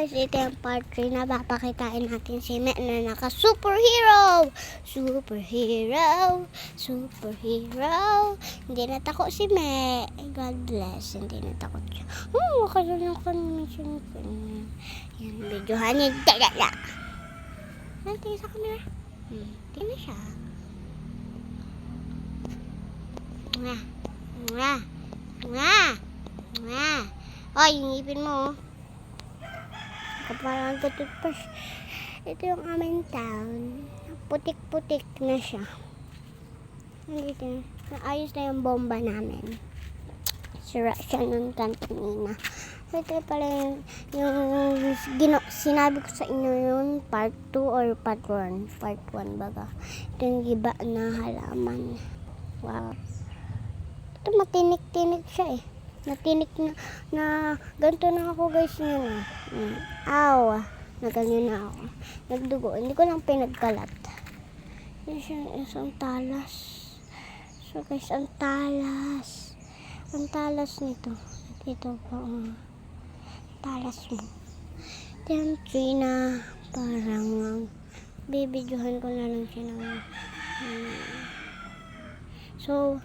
guys, ito yung part 3 na papakitain natin si Me na naka-superhero. Superhero. Hindi natakot si Me. God bless. Hindi natakot siya. Makalalang ka naman siya. Yan, videohan niya. Dala. Tingin sa camera. Tingin na siya. Oy, yung ngipin mo. Kaparang tututpas. Ito yung aming town. Putik-putik na siya. Nandito. Naayos na yung bomba namin. Sira siya nun kanina. Ito pala yung sinabi ko sa inyo yung part 2 or part 1. Part 1 baga. Ito yung giba na halaman. Wow. Ito matinik-tinik siya eh. Natinik na ganito na ako guys yun. Aw, naganyan na ako. Nagdugo. Hindi ko lang pinagkalat. Yan siya, isang talas. So guys, ang talas. Ang talas nito. Dito po. Talas mo. Yan, Trina. Parang bibidyohan ko na lang siya ng so,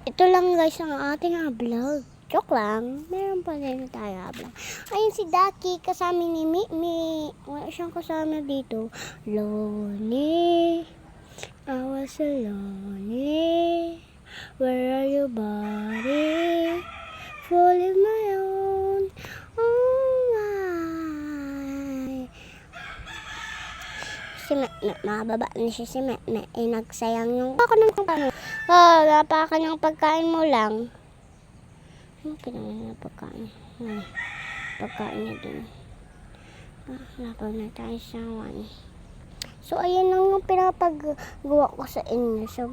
ito lang guys ang ating vlog. Joke lang. Meron pa din tayo vlog. Ayun si Daki kasama ni Mimi. Wala siyang kasama dito. Lonely. I was so lonely. Where are you, buddy? Falling my own. Oh my. Si mababa na siya si Me. Nagsayang yung ako ng pagkain. Napakan yung pagkain mo lang. Kailangan na pagkain. Pagkain niya dun. Lapag na tayo sa 1. So, ayan lang yung pinapagawa ko sa inyo. So,